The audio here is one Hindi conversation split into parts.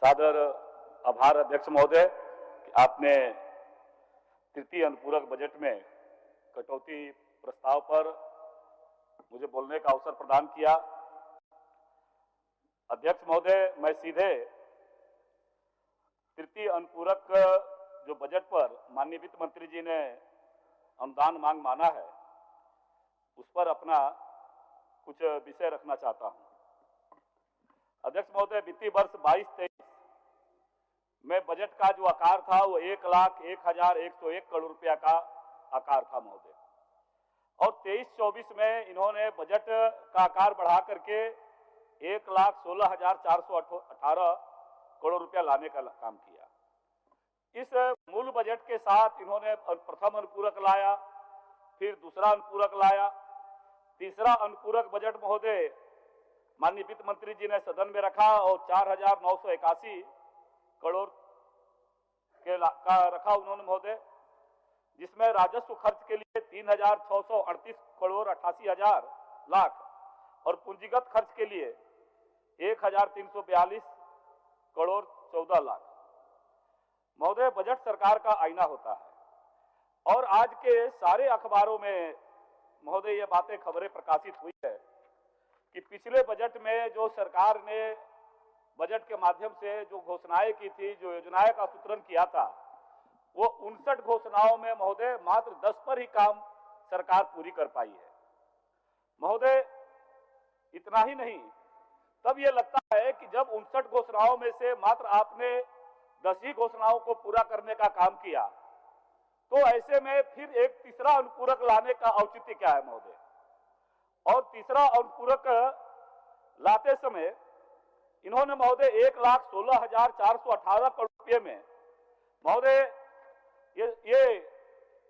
सादर आभार अध्यक्ष महोदय कि आपने तृतीय अनुपूरक बजट में कटौती प्रस्ताव पर मुझे बोलने का अवसर प्रदान किया। अध्यक्ष महोदय, मैं सीधे तृतीय अनुपूरक जो बजट पर माननीय वित्त मंत्री जी ने अनुदान मांग माना है उस पर अपना कुछ विषय रखना चाहता हूं। अध्यक्ष महोदय, वित्तीय वर्ष 22-23 में बजट का जो आकार था वो 1,01,101 करोड़ रुपया का आकार था महोदय, और 23-24 में इन्होंने बजट का आकार बढ़ा करके 1,16,418 करोड़ रुपया लाने का काम किया। इस मूल बजट के साथ इन्होंने प्रथम अनुपूरक लाया, फिर दूसरा अनुपूरक लाया, तीसरा अनुपूरक बजट महोदय माननीय वित्त मंत्री जी ने सदन में रखा और 4,981 करोड़ का रखा उन्होंने महोदय, जिसमें राजस्व खर्च के लिए 3,638 करोड़ 88 हजार लाख और पूंजीगत खर्च के लिए 1,342 करोड़ 14 लाख। महोदय, बजट सरकार का आईना होता है और आज के सारे अखबारों में महोदय ये बातें खबरें प्रकाशित हुई है कि पिछले बजट में जो सरकार ने बजट के माध्यम से जो घोषणाएं की थी, जो योजनाएं का सूत्रण किया था, वो 59 घोषणाओं में महोदय मात्र 10 पर ही काम सरकार पूरी कर पाई है। महोदय, इतना ही नहीं, तब ये लगता है कि जब 59 घोषणाओं में से मात्र आपने 10 ही घोषणाओं को पूरा करने का काम किया, तो ऐसे में फिर एक तीसरा अनुपूरक लाने का औचित्य क्या है महोदय? और तीसरा अनुपूरक लाते समय इन्होंने महोदय 1,16,418 करोड़ रुपये में महोदय ये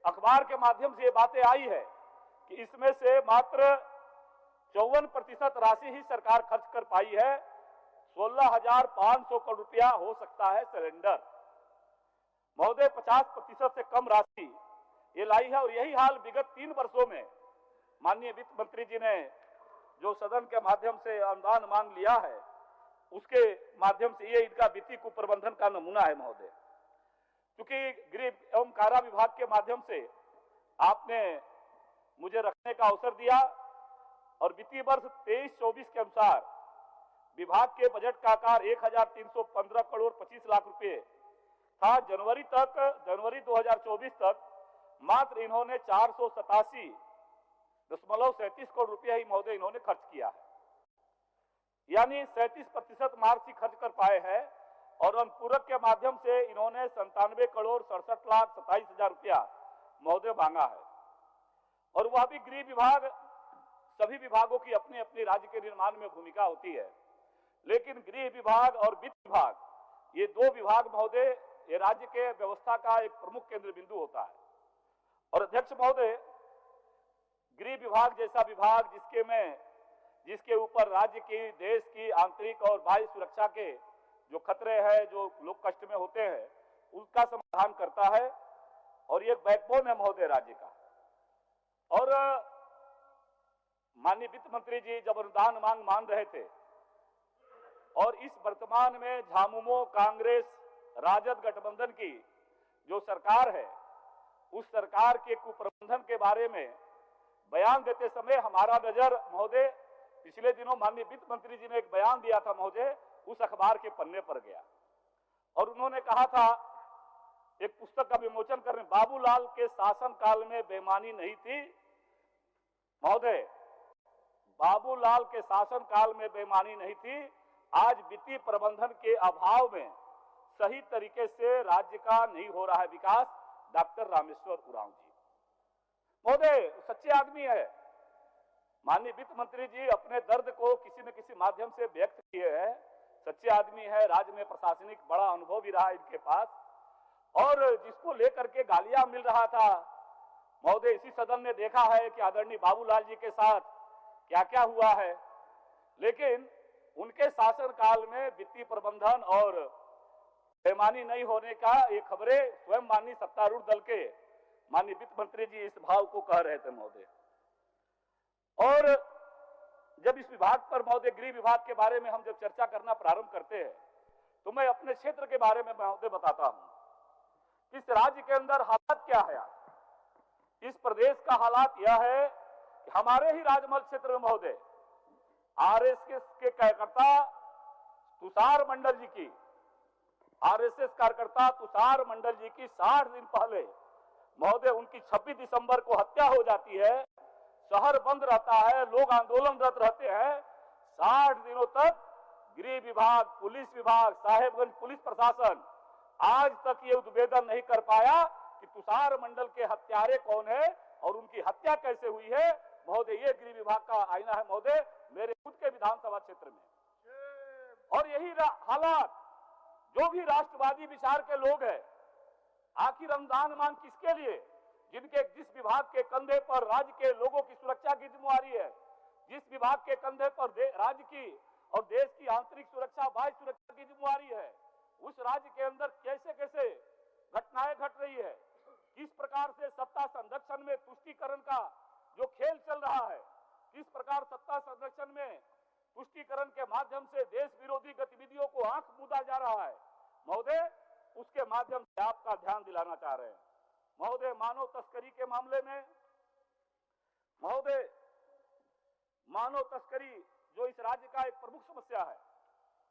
अखबार के माध्यम से ये बातें आई है कि इसमें से मात्र 54% राशि ही सरकार खर्च कर पाई है। 16,500 करोड़ रुपया हो सकता है सिलेंडर। महोदय 50% से कम राशि ये लाई है, और यही हाल विगत 3 वर्षों में माननीय वित्त मंत्री जी ने जो सदन के माध्यम से अनुदान मांग लिया है उसके माध्यम से ये इनका वित्तीय कुप्रबंधन का नमूना है महोदय। क्योंकि गृह एवं कारा विभाग के माध्यम से आपने मुझे रखने का अवसर दिया और वित्तीय वर्ष 23-24 के अनुसार विभाग के बजट का आकार 1,315 करोड़ 25 लाख रुपए था। जनवरी 2024 तक मात्र इन्होंने 487.37 करोड़ रुपया ही महोदय इन्होंने खर्च किया है, यानी 37% मार्च ही खर्च कर पाए हैं, और अनुपूरक के माध्यम से इन्होंने 97 करोड़ 67,27,000 रुपया महोदय मांगा है। और वह भी गृह विभाग, सभी विभागों की अपनी अपनी राज्य के निर्माण में भूमिका होती है, लेकिन गृह विभाग और वित्त विभाग, ये दो विभाग महोदय ये राज्य के व्यवस्था का एक प्रमुख केंद्र बिंदु होता है। और अध्यक्ष महोदय, गृह विभाग जैसा विभाग जिसके ऊपर राज्य की, देश की आंतरिक और बाह्य सुरक्षा के जो खतरे हैं, जो लोग कष्ट में होते हैं, उसका समाधान करता है और ये बैकबोन है महोदय राज्य का। और माननीय वित्त मंत्री जी जब अनुदान मांग मान रहे थे और इस वर्तमान में झामुमो, कांग्रेस, राजद गठबंधन की जो सरकार है, उस सरकार के कुप्रबंधन के बारे में बयान देते समय हमारा नजर महोदय पिछले दिनों माननीय वित्त मंत्री जी ने एक बयान दिया था महोदय, उस अखबार के पन्ने पर गया और उन्होंने कहा था, एक पुस्तक का विमोचन करने, बाबूलाल के शासन काल में बेईमानी नहीं थी महोदय, बाबूलाल के शासन काल में बेईमानी नहीं थी, आज वित्तीय प्रबंधन के अभाव में सही तरीके से राज्य का नहीं हो रहा है विकास। डॉक्टर रामेश्वर उरांव जी महोदय सच्चे आदमी है। माननीय वित्त मंत्री जी अपने दर्द को किसी न किसी माध्यम से व्यक्त किए हैं, सच्चे आदमी है, राज्य में प्रशासनिक बड़ा अनुभव भी रहा इनके पास, और जिसको लेकर के गालियां मिल रहा था महोदय, इसी सदन ने देखा है कि आदरणीय बाबूलाल जी के साथ क्या क्या हुआ है, लेकिन उनके शासन काल में वित्तीय प्रबंधन और बेईमानी नहीं होने का ये खबरें स्वयं माननीय सत्तारूढ़ दल के माननीय वित्त मंत्री जी इस भाव को कह रहे थे महोदय। और जब इस विभाग पर महोदय, गृह विभाग के बारे में हम जब चर्चा करना प्रारंभ करते हैं तो मैं अपने क्षेत्र के बारे में महोदय बताता हूं। इस राज्य के अंदर हालात क्या है आज। इस प्रदेश का हालात यह है कि हमारे ही राजमहल क्षेत्र में महोदय आरएसएस के कार्यकर्ता तुषार मंडल जी की, आरएसएस कार्यकर्ता तुषार मंडल जी की 60 दिन पहले महोदय उनकी 26 दिसंबर को हत्या हो जाती है। शहर बंद रहता है, लोग आंदोलनरत रहते हैं। 60 दिनों तक गृह विभाग, पुलिस विभाग, साहेबगंज पुलिस प्रशासन आज तक ये उद्भेदन नहीं कर पाया कि तुषार मंडल के हत्यारे कौन है और उनकी हत्या कैसे हुई है। महोदय ये गृह विभाग का आईना है महोदय, मेरे खुद के विधानसभा क्षेत्र में। और यही हालात जो भी राष्ट्रवादी विचार के लोग हैं, आखिर अनुदान मांग किसके लिए, जिस विभाग के कंधे पर राज्य के लोगों की सुरक्षा की जिम्मेवारी है, जिस विभाग के कंधे पर राज्य की और देश की आंतरिक सुरक्षा, बाह्य सुरक्षा की जिम्मेवारी है, उस राज्य के अंदर कैसे कैसे घटनाएं घट रही है, किस प्रकार से सत्ता संरक्षण में तुष्टीकरण का जो खेल चल रहा है, किस प्रकार सत्ता संरक्षण में तुष्टीकरण के माध्यम से देश विरोधी गतिविधियों को आंख मूंदा जा रहा है महोदय, उसके माध्यम से आपका ध्यान दिलाना चाह रहे हैं महोदय। मानव तस्करी के मामले में महोदय, मानव तस्करी जो इस राज्य का एक प्रमुख समस्या है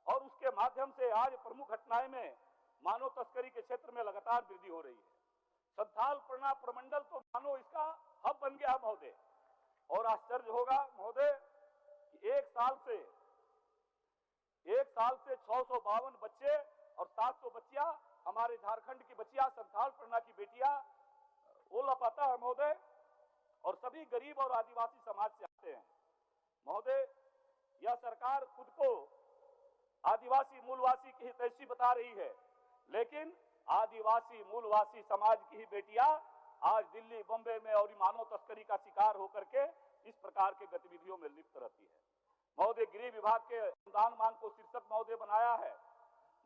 और उसके माध्यम से आज प्रमुख घटनाएं में मानव तस्करी के क्षेत्र में लगातार वृद्धि हो रही है। संथाल परना प्रमंडल तो मानो इसका हब बन गया महोदय। और आश्चर्य होगा महोदय कि एक साल से 652 बच्चे और 700 बच्चियां, हमारे झारखंड की बच्चियां, संथाल परना की बेटियां वो लापता है महोदय, और सभी गरीब और आदिवासी समाज से आते हैं महोदय। यह सरकार खुद को आदिवासी मूलवासी की हितैषी बता रही है, लेकिन आदिवासी मूलवासी समाज की ही बेटियां आज दिल्ली, बॉम्बे में और मानव तस्करी का शिकार होकर के इस प्रकार के गतिविधियों में लिप्त रहती है महोदय। गृह विभाग के अनुदान मांग को शीर्षक महोदय बनाया है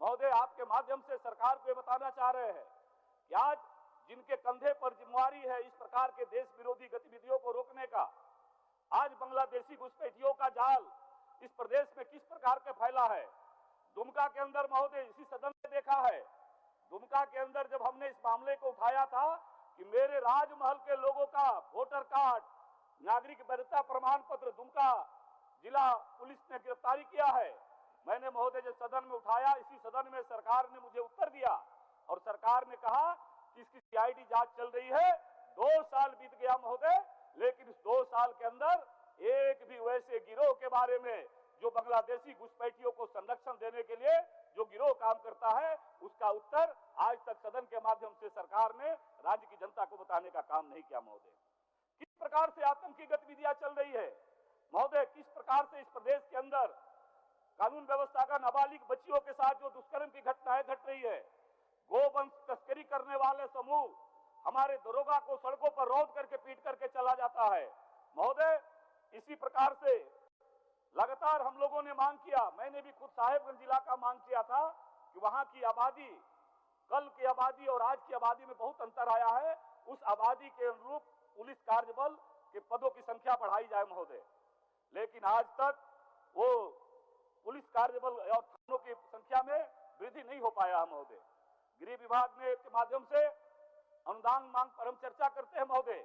महोदय। आपके माध्यम से सरकार को बताना चाह रहे हैं कि आज जिनके कंधे पर जिम्मेवारी है इस प्रकार के देश विरोधी गतिविधियों को रोकने का, आज बांग्लादेशी घुसपैठियों का जाल इस प्रदेश में किस प्रकार के फैला है। दुमका के अंदर महोदय, इसी सदन में देखा है, दुमका के अंदर जब हमने इस मामले को उठाया था कि मेरे राजमहल के लोगों का वोटर कार्ड, नागरिक वैधता प्रमाण पत्र दुमका जिला पुलिस ने गिरफ्तारी किया है, मैंने महोदय जब सदन में उठाया, इसी सदन में सरकार ने मुझे उत्तर दिया और सरकार ने कहा कि इसकी सीआईडी जांच चल रही है। 2 साल बीत गया महोदय, लेकिन इस 2 साल के अंदर एक भी वैसे गिरोह के बारे में जो बांग्लादेशी घुसपैठियों को संरक्षण देने के लिए जो गिरोह काम करता है, उसका उत्तर आज तक सदन के माध्यम से सरकार ने राज्य की जनता को बताने का काम नहीं किया महोदय। किस प्रकार से आतंकी गतिविधियां चल रही है महोदय, किस प्रकार से इस प्रदेश के अंदर कानून व्यवस्था का नाबालिग बच्चियों के साथ जो दुष्कर्म की घटनाएं घट रही है, गोवंश तस्करी करने वाले समूह हमारे दरोगा को सड़कों पर रौंद करके पीट करके चला जाता है महोदय। इसी प्रकार से लगातार हम लोगों ने मांग किया, मैंने भी खुद साहेबगंज जिला का मांग किया था कि वहां की आबादी, कल की आबादी और आज की आबादी में बहुत अंतर आया है, उस आबादी के अनुरूप पुलिस कार्यबल के पदों की संख्या बढ़ाई जाए महोदय। लेकिन आज तक वो पुलिस कार्यबल और थानों की संख्या में वृद्धि नहीं हो पाया है महोदय। गृह विभाग ने के माध्यम से अनुदान मांग पर हम चर्चा करते हैं महोदय।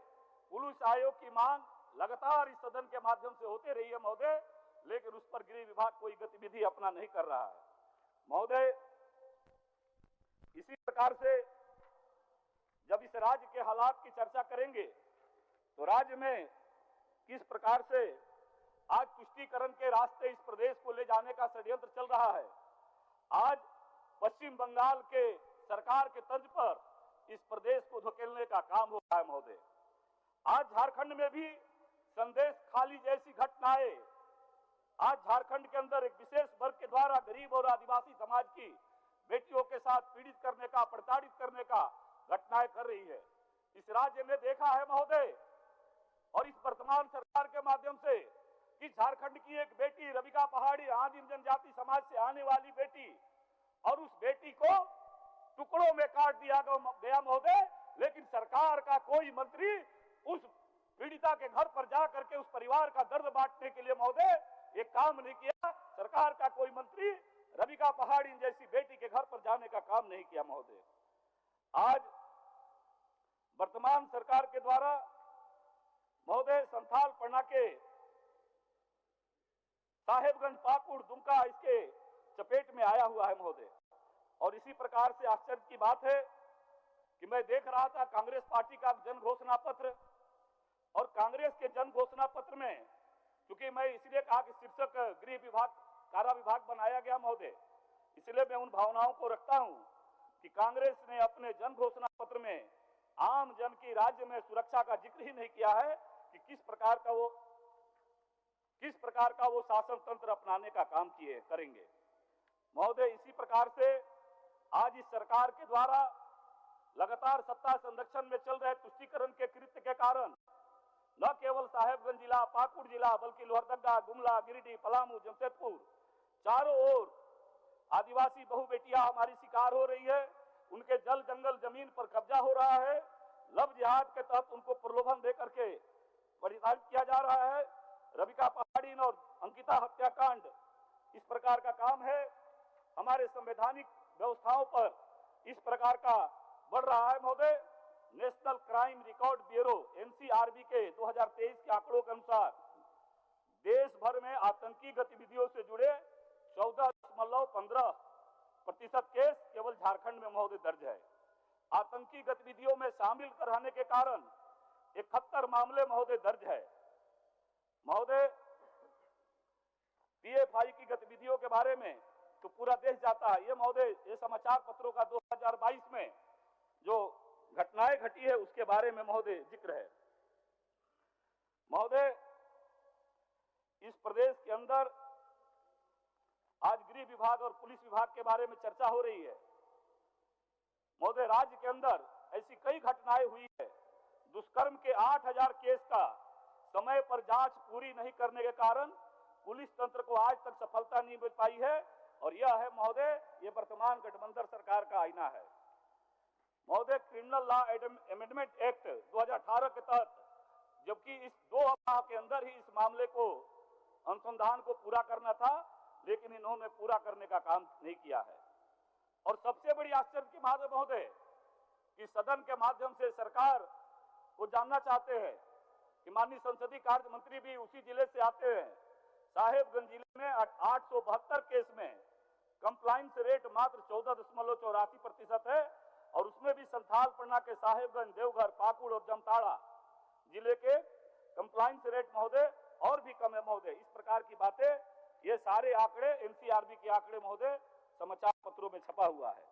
पुलिस आयोग की मांग लगातार इस सदन के माध्यम से होते रही है महोदय, लेकिन उस पर गृह विभाग कोई गतिविधि अपना नहीं कर रहा है महोदय। इसी प्रकार से जब इस राज्य के हालात की चर्चा करेंगे तो राज्य में किस प्रकार से आज तुष्टीकरण के रास्ते इस प्रदेश को ले जाने का षड्यंत्र चल रहा है। आज पश्चिम बंगाल के सरकार के तर्ज पर इस प्रदेश को धकेलने का काम हो रहा है महोदय। आज झारखंड में भी संदेश खाली जैसी घटनाएं, आज झारखंड के अंदर एक विशेष वर्ग के द्वारा गरीब और आदिवासी समाज की बेटियों के साथ पीड़ित करने का, प्रताड़ित करने का घटनाएं कर रही है। इस राज्य में देखा है महोदय और इस वर्तमान सरकार के माध्यम से कि झारखंड की एक बेटी रविका पहाड़ी, आदिम जनजाति समाज से आने वाली बेटी, और उस बेटी को टुकड़ों में काट दिया गया महोदय, लेकिन सरकार का कोई मंत्री उस पीड़िता के घर पर जा करके उस परिवार का दर्द बांटने के लिए महोदय एक काम नहीं किया। सरकार का कोई मंत्री रविका पहाड़ी जैसी बेटी बचाने का काम नहीं किया महोदय। आज वर्तमान सरकार के द्वारा महोदय संथाल पन्ना के साहेबगंज, पाकुड़, दुमका इसके चपेट में आया हुआ है महोदय। और इसी प्रकार से आश्चर्य की बात है कि मैं देख रहा था कांग्रेस पार्टी का जन घोषणा पत्र, और कांग्रेस के जन घोषणा पत्र में, क्योंकि मैं इसलिए कहा कि शीर्षक गृह विभाग, कारा विभाग बनाया गया महोदय, इसलिए मैं उन भावनाओं को रखता हूं कि कांग्रेस ने अपने जन घोषणा पत्र में आम जन की राज्य में सुरक्षा का जिक्र ही नहीं किया है कि किस प्रकार का वो शासन तंत्र अपनाने का काम करेंगे महोदय। इसी प्रकार से आज इस सरकार के द्वारा लगातार सत्ता संरक्षण में चल रहे तुष्टीकरण के कृत्य के कारण न केवल साहेबगंज जिला, पाकुड़ जिला, बल्कि लोहरदगा, गुमला, गिरिडीह, पलामू, जमशेदपुर, चारों ओर आदिवासी बहु बेटियां हमारी शिकार हो रही है। उनके जल जंगल जमीन पर कब्जा हो रहा है। लव जिहाद के तहत उनको प्रलोभन देकर के परिचालित किया जा रहा है। रविका पहाड़ी और अंकिता हत्याकांड, इस प्रकार का काम है। हमारे संवैधानिक व्यवस्थाओं पर इस प्रकार का बढ़ रहा है महोदय। National crime record bureau NCRB के 2023 के आंकड़ों के अनुसार देश भर में आतंकी गतिविधियों से जुड़े 14.15% केस केवल झारखंड में महोदय दर्ज है। आतंकी गतिविधियों में शामिल कराने के कारण 71 मामले महोदय दर्ज है महोदय। पीएफआई की गतिविधियों के बारे में तो पूरा देश जाता है। ये महोदय, ये समाचार पत्रों का 2022 में जो घटनाएं घटी है उसके बारे में महोदय जिक्र है महोदय। इस प्रदेश के अंदर आज गृह विभाग और पुलिस विभाग के बारे में चर्चा हो रही है महोदय। राज्य के अंदर ऐसी कई घटनाएं हुई है। दुष्कर्म के 8000 केस का समय पर जांच पूरी नहीं करने के कारण पुलिस तंत्र को आज तक सफलता नहीं मिल पाई है। और यह है महोदय, ये वर्तमान गठबंधन सरकार का आईना है महोदय। क्रिमिनल लॉ अमेंडमेंट एक्ट 2018 के तहत, जबकि इस 2 माह के अंदर ही इस मामले को अनुसंधान को पूरा करना था, लेकिन इन्होंने पूरा करने का काम नहीं किया है। और सबसे बड़ी आश्चर्य की बात है महोदय कि सदन के माध्यम से सरकार को जानना चाहते हैं कि माननीय संसदीय कार्य मंत्री भी उसी जिले से आते हैं। साहेबगंज जिले में 872 केस में कंप्लायंस रेट मात्र 14.84% है, और उसमें भी संथाल पन्ना के साहेबगंज, देवघर, पाकुड़ और जामताड़ा जिले के कंप्लायंस रेट महोदय और भी कम है महोदय। इस प्रकार की बातें, ये सारे आंकड़े एनसीआरबी के आंकड़े महोदय समाचार पत्रों में छपा हुआ है।